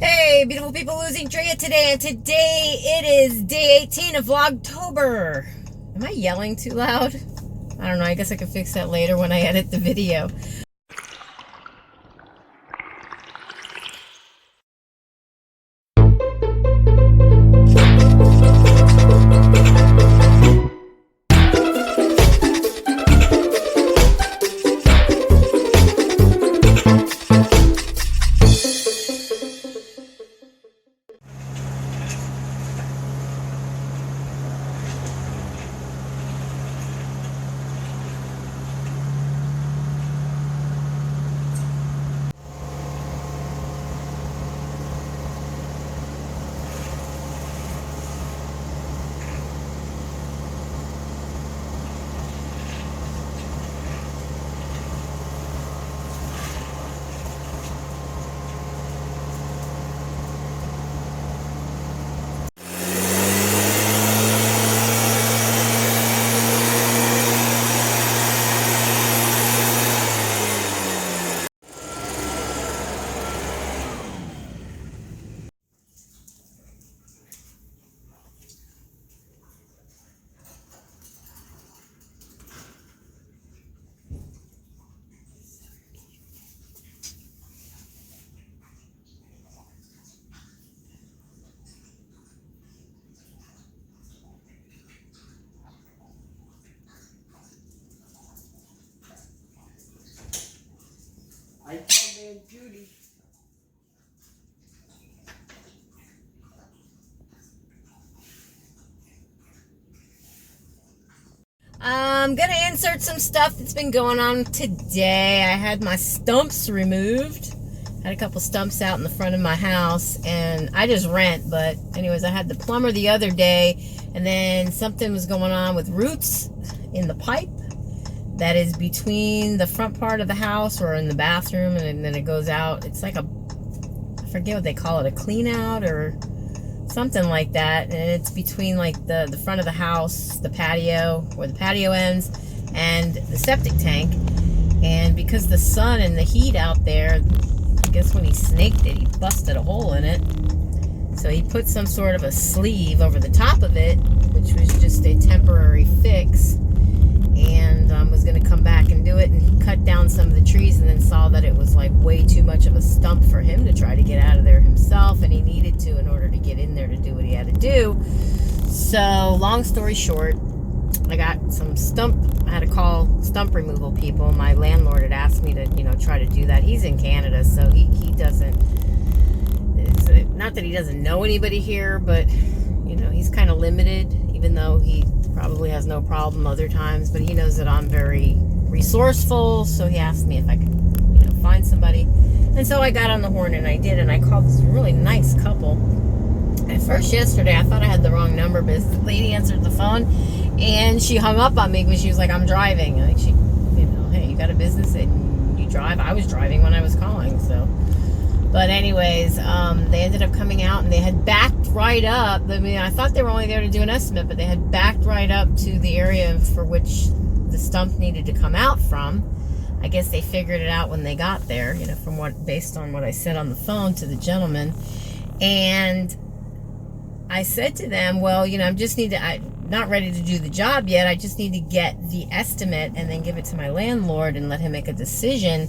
Hey, beautiful people, LosingDrea today, and today it is day 18 of Vlogtober. Am I yelling too loud? I don't know, I guess I can fix that later when I edit the video. I told Aunt Judy. I'm gonna insert some stuff that's been going on today. I had my stumps removed. Had a couple stumps out in the front of my house, and I just rent, but anyways, I had the plumber the other day, and then something was going on with roots in the pipe that is between the front part of the house or in the bathroom, and then it goes out. It's like a, I forget what they call it, a clean out or something like that, and it's between like the front of the house, the patio, where the patio ends, and the septic tank. And because the sun and the heat out there, I guess when he snaked it, he busted a hole in it. So he put some sort of a sleeve over the top of it, which was just a temporary fix, and was going to come back and do it. And he cut down some of the trees and then saw that it was like way too much of a stump for him to try to get out of there himself, and he needed to in order to get in there to do what he had to do. So long story short, I got some I had to call stump removal people. My landlord had asked me to, try to do that. He's in Canada, so he doesn't, it's not that he doesn't know anybody here, but he's kind of limited, even though he probably has no problem other times, but he knows that I'm very resourceful, so he asked me if I could, find somebody. And so I got on the horn, and I did, and I called this really nice couple. At first yesterday, I thought I had the wrong number, but the lady answered the phone, and she hung up on me because she was like, I'm driving. Like, she, hey, you got a business that you drive? I was driving when I was calling, so. But anyways, they ended up coming out, and they had backed right up. I mean, I thought they were only there to do an estimate, but they had backed right up to the area for which the stump needed to come out from. I guess they figured it out when they got there, based on what I said on the phone to the gentleman. And I said to them, well, I'm not ready to do the job yet. I just need to get the estimate and then give it to my landlord and let him make a decision.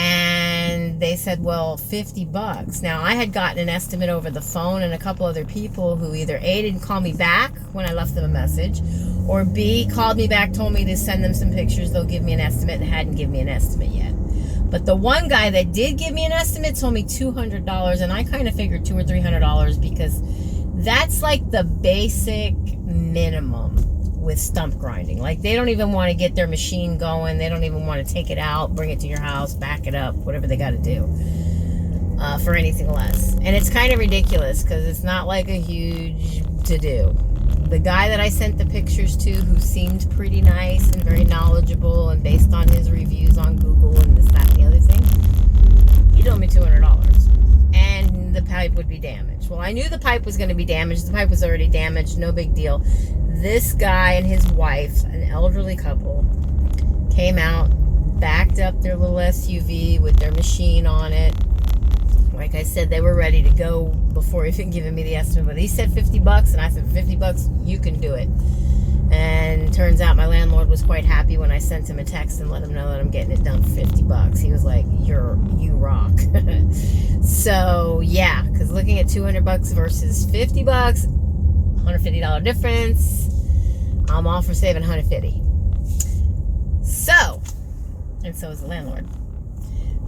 And they said, well, $50. Now, I had gotten an estimate over the phone, and a couple other people who either A, didn't call me back when I left them a message, or B, called me back, told me to send them some pictures, they'll give me an estimate, and hadn't given me an estimate yet. But the one guy that did give me an estimate told me $200, and I kind of figured $200 or $300 because that's like the basic minimum with stump grinding. Like, they don't even want to get their machine going. They don't even want to take it out, bring it to your house, back it up, whatever they got to do for anything less. And it's kind of ridiculous because it's not like a huge to-do. The guy that I sent the pictures to, who seemed pretty nice and very knowledgeable, and based on his reviews on Google and this, that, and the other thing, he told me $200. And the pipe would be damaged. Well, I knew the pipe was going to be damaged. The pipe was already damaged. No big deal. This guy and his wife, an elderly couple, came out, backed up their little SUV with their machine on it. Like I said they were ready to go before even giving me the estimate, but he said $50, and I said, $50, you can do it. And turns out my landlord was quite happy when I sent him a text and let him know that I'm getting it done for $50. He was like, you rock. So yeah, because looking at $200 versus $50, $150 difference, I'm all for saving $150. So, and so is the landlord.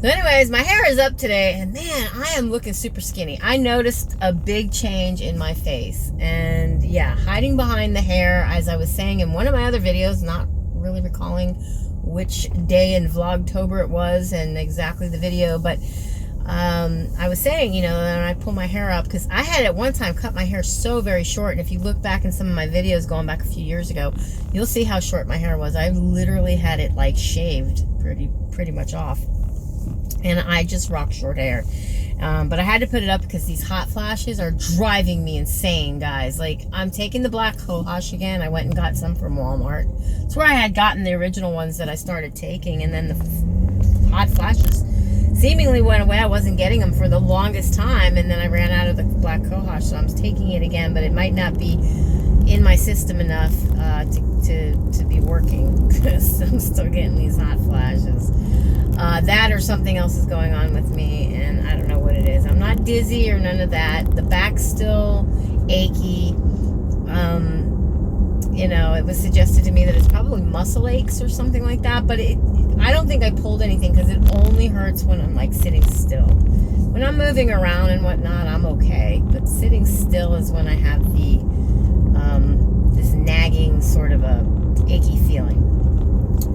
So anyways, my hair is up today, and man, I am looking super skinny. I noticed a big change in my face, and yeah, hiding behind the hair, as I was saying in one of my other videos, not really recalling which day in Vlogtober it was and exactly the video, but I was saying, you know, when I pull my hair up, because I had at one time cut my hair so very short, and if you look back in some of my videos going back a few years ago, you'll see how short my hair was. I literally had it like shaved pretty much off. And I just rock short hair. But I had to put it up because these hot flashes are driving me insane, guys. Like, I'm taking the black cohosh again. I went and got some from Walmart. It's where I had gotten the original ones that I started taking. And then the hot flashes seemingly went away. I wasn't getting them for the longest time. And then I ran out of the black cohosh. So I'm taking it again. But it might not be in my system enough to be working. Because I'm still getting these hot flashes. That or something else is going on with me, and I don't know what it is. I'm not dizzy or none of that. The back's still achy. You know, it was suggested to me that it's probably muscle aches or something like that, but I don't think I pulled anything because it only hurts when I'm like sitting still. When I'm moving around and whatnot, I'm okay, but sitting still is when I have the this nagging sort of a achy feeling.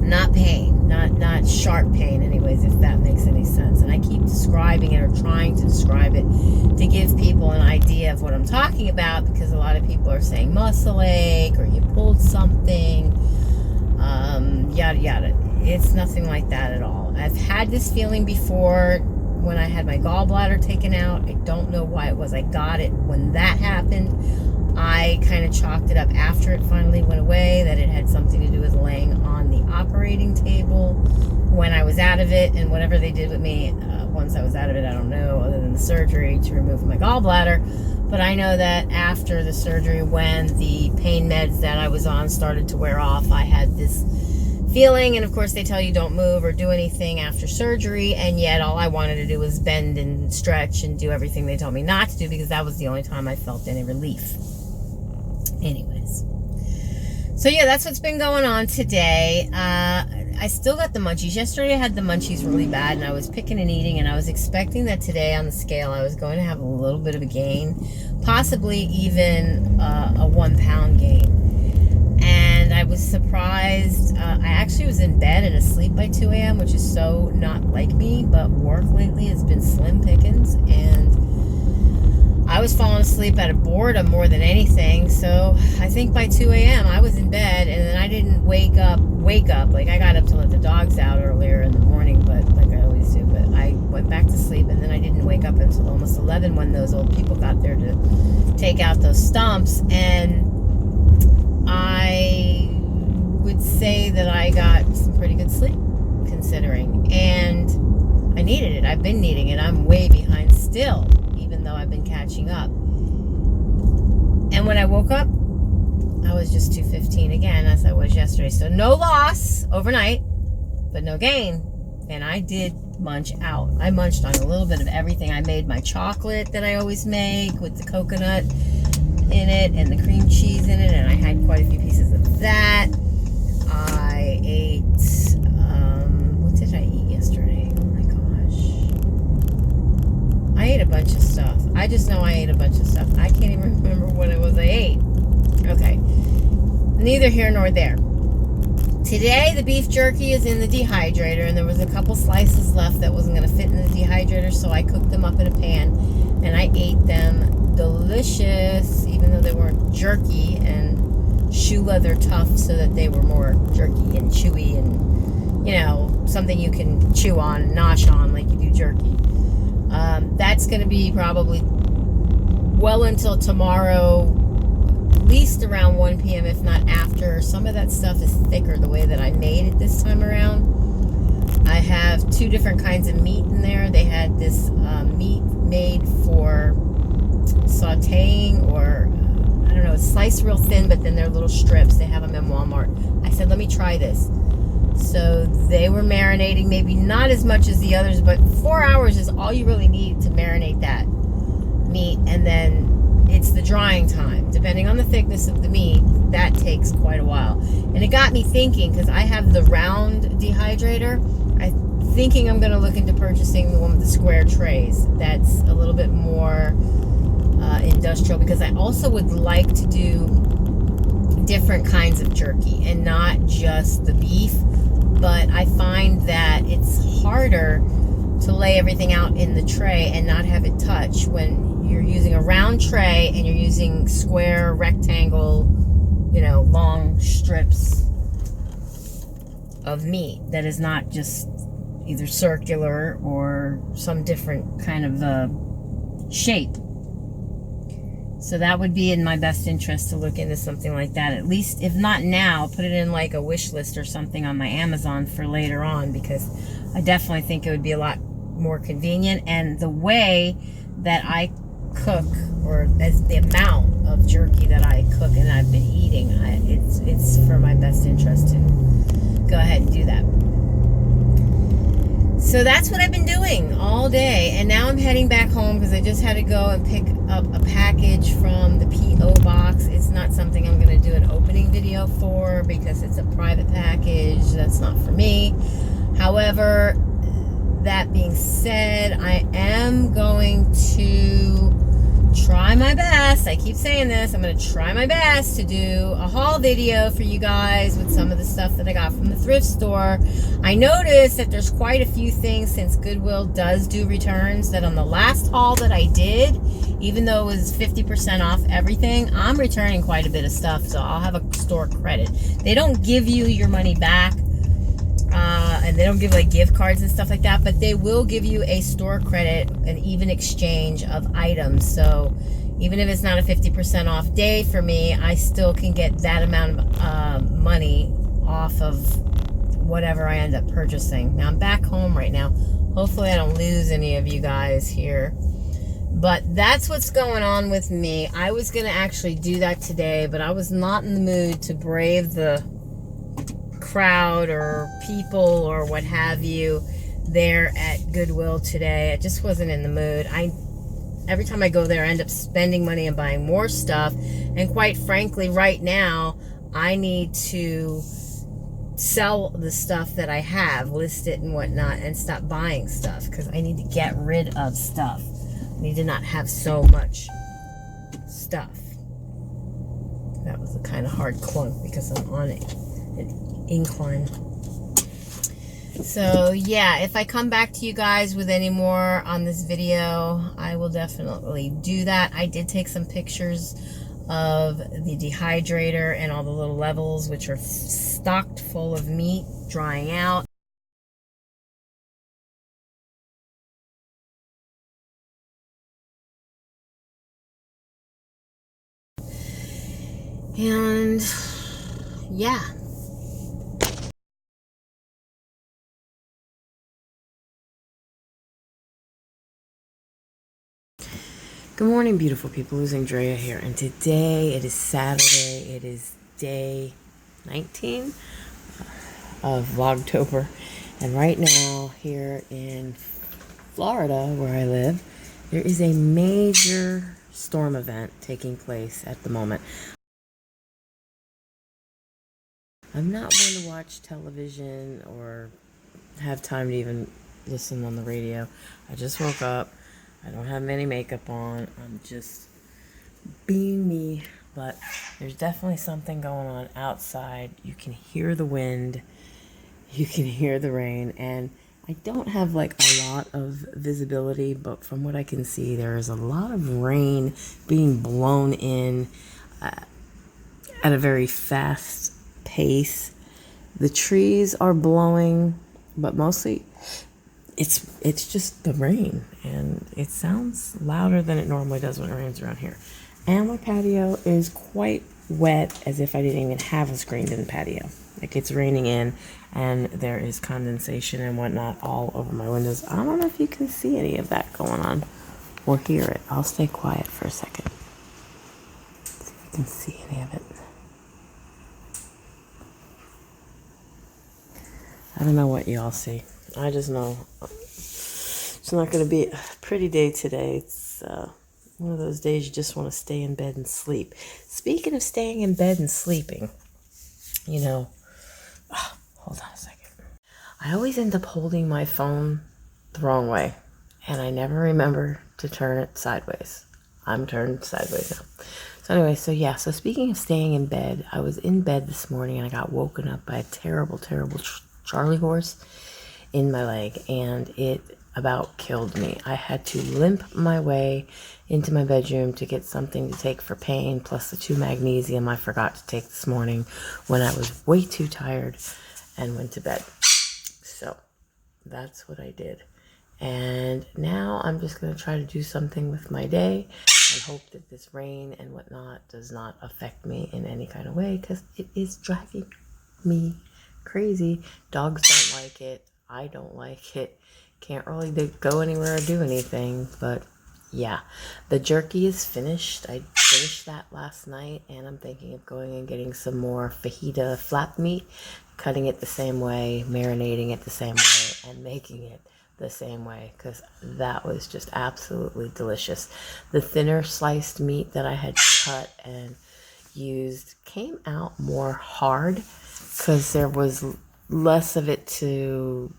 Not pain, not sharp pain anyways, if that makes any sense. And I keep describing it or trying to describe it to give people an idea of what I'm talking about, because a lot of people are saying muscle ache or you pulled something, yada yada. It's nothing like that at all. I've had this feeling before when I had my gallbladder taken out. I don't know why it was. I got it when that happened. I kind of chalked it up after it finally went away, that it had something to do with laying on the operating table when I was out of it, and whatever they did with me once I was out of it, I don't know, other than the surgery to remove my gallbladder. But I know that after the surgery, when the pain meds that I was on started to wear off, I had this feeling, and of course they tell you don't move or do anything after surgery, and yet all I wanted to do was bend and stretch and do everything they told me not to do, because that was the only time I felt any relief. Anyways, so yeah, that's what's been going on today. I still got the munchies. Yesterday I had the munchies really bad, and I was picking and eating, and I was expecting that today on the scale I was going to have a little bit of a gain, possibly even a 1 pound gain. And I was surprised. I actually was in bed and asleep by 2 a.m., which is so not like me, but work lately has been slim pickings, and I was falling asleep out of boredom more than anything. So I think by 2 a.m. I was in bed, and then I didn't wake up. Like, I got up to let the dogs out earlier in the morning, but like I always do. But I went back to sleep, and then I didn't wake up until almost 11 when those old people got there to take out those stumps. And I would say that I got some pretty good sleep, considering. And I needed it. I've been needing it. I'm way behind still, even though I've been catching up. And when I woke up, I was just 215 again, as I was yesterday. So no loss overnight, but no gain. And I did munch out. I munched on a little bit of everything. I made my chocolate that I always make with the coconut in it and the cream cheese in it, and I had quite a few pieces of that. I ate, what did I eat yesterday? Oh my gosh. I ate a bunch of stuff. I just know I ate a bunch of stuff. I can't even remember what it was I ate. Okay. Neither here nor there. Today, the beef jerky is in the dehydrator, and there was a couple slices left that wasn't going to fit in the dehydrator, so I cooked them up in a pan, and I ate them. Delicious, even though they weren't jerky and shoe leather tough, so that they were more jerky and chewy and, you know, something you can chew on and nosh on like you do jerky. That's going to be probably well until tomorrow, at least around 1 p.m., if not after. Some of that stuff is thicker the way that I made it this time around. I have 2 different kinds of meat in there. They had this meat made sliced real thin, but then they're little strips. They have them in Walmart. I said, let me try this. So they were marinating, maybe not as much as the others, but 4 hours is all you really need to marinate that meat. And then it's the drying time. Depending on the thickness of the meat, that takes quite a while. And it got me thinking, because I have the round dehydrator. I'm thinking I'm going to look into purchasing the one with the square trays. That's a little bit more industrial, because I also would like to do different kinds of jerky and not just the beef. But I find that it's harder to lay everything out in the tray and not have it touch when you're using a round tray and you're using square, rectangle, you know, long strips of meat that is not just either circular or some different kind of shape. So that would be in my best interest to look into something like that. At least, if not now, put it in like a wish list or something on my Amazon for later on, because I definitely think it would be a lot more convenient. And the way that I cook, or as the amount of jerky that I cook and I've been eating, it's for my best interest to go ahead and do that. So that's what I've been doing all day, and now I'm heading back home because I just had to go and pick up a package from the P.O. box. It's not something I'm going to do an opening video for because it's a private package. That's not for me. However, that being said, I am going to try my best. I keep saying this. I'm going to try my best to do a haul video for you guys with some of the stuff that I got from the thrift store. I noticed that there's quite a few things, since Goodwill does do returns, that on the last haul that I did, even though it was 50% off everything, I'm returning quite a bit of stuff, so I'll have a store credit. They don't give you your money back, and they don't give like gift cards and stuff like that, but they will give you a store credit, an even exchange of items. So even if it's not a 50% off day for me, I still can get that amount of money off of whatever I end up purchasing. Now I'm back home right now. Hopefully I don't lose any of you guys here. But that's what's going on with me. I was going to actually do that today, but I was not in the mood to brave the crowd or people or what have you there at Goodwill today. I just wasn't in the mood. Every time I go there, I end up spending money and buying more stuff. And quite frankly, right now, I need to sell the stuff that I have, list it and whatnot, and stop buying stuff, because I need to get rid of stuff. I need to not have so much stuff. That was a kind of hard clunk because I'm on an incline. So yeah, if I come back to you guys with any more on this video, I will definitely do that. I did take some pictures of the dehydrator and all the little levels, which are stocked full of meat drying out. And yeah. Good morning, beautiful people. LosingDrea here, and today it is Saturday. It is day 19 of Vlogtober, and right now here in Florida, where I live, there is a major storm event taking place at the moment. I'm not one to watch television or have time to even listen on the radio. I just woke up. I don't have any makeup on. I'm just being me. But there's definitely something going on outside. You can hear the wind. You can hear the rain. And I don't have like a lot of visibility, but from what I can see, there is a lot of rain being blown in at a very fast pace. The trees are blowing, but mostly it's just the rain, and it sounds louder than it normally does when it rains around here. And my patio is quite wet, as if I didn't even have a screened-in patio. Like, it's raining in, and there is condensation and whatnot all over my windows. I don't know if you can see any of that going on or hear it. I'll stay quiet for a second. See if I can see any of it. I don't know what y'all see. I just know it's not going to be a pretty day today. It's one of those days you just want to stay in bed and sleep. Speaking of staying in bed and sleeping, you know, hold on a second. I always end up holding my phone the wrong way, and I never remember to turn it sideways. I'm turned sideways now. So anyway, so speaking of staying in bed, I was in bed this morning and I got woken up by a terrible, terrible Charlie horse in my leg, and it about killed me. I had to limp my way into my bedroom to get something to take for pain, plus the 2 magnesium I forgot to take this morning when I was way too tired and went to bed. So that's what I did. And now I'm just going to try to do something with my day and hope that this rain and whatnot does not affect me in any kind of way, because it is driving me crazy. Dogs don't like it. I don't like it. Can't really go anywhere or do anything. But yeah, the jerky is finished. I finished that last night, and I'm thinking of going and getting some more fajita flap meat, cutting it the same way, marinating it the same way, and making it the same way, because that was just absolutely delicious. The thinner sliced meat that I had cut and used came out more hard because there was less of it to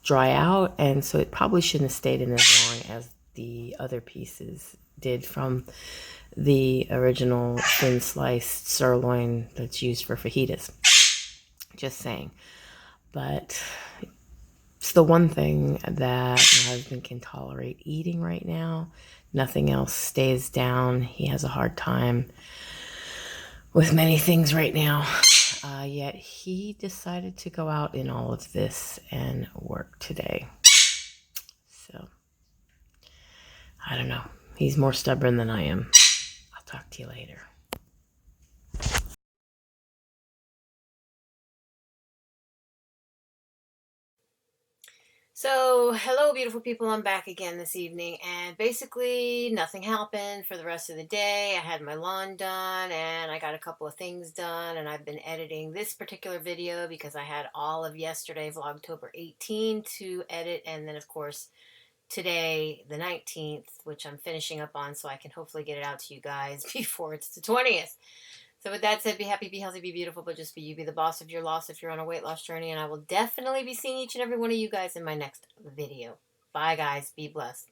dry out, and so it probably shouldn't have stayed in as long as the other pieces did from the original thin sliced sirloin that's used for fajitas. Just saying. But it's the one thing that my husband can tolerate eating right now. Nothing else stays down. He has a hard time with many things right now. Yet he decided to go out in all of this and work today. So, I don't know. He's more stubborn than I am. I'll talk to you later. So, hello beautiful people, I'm back again this evening, and basically nothing happened for the rest of the day. I had my lawn done, and I got a couple of things done, and I've been editing this particular video because I had all of yesterday, Vlogtober 18, to edit, and then of course today, the 19th, which I'm finishing up on so I can hopefully get it out to you guys before it's the 20th. So with that said, be happy, be healthy, be beautiful, but just be you. Be the boss of your loss if you're on a weight loss journey. And I will definitely be seeing each and every one of you guys in my next video. Bye, guys. Be blessed.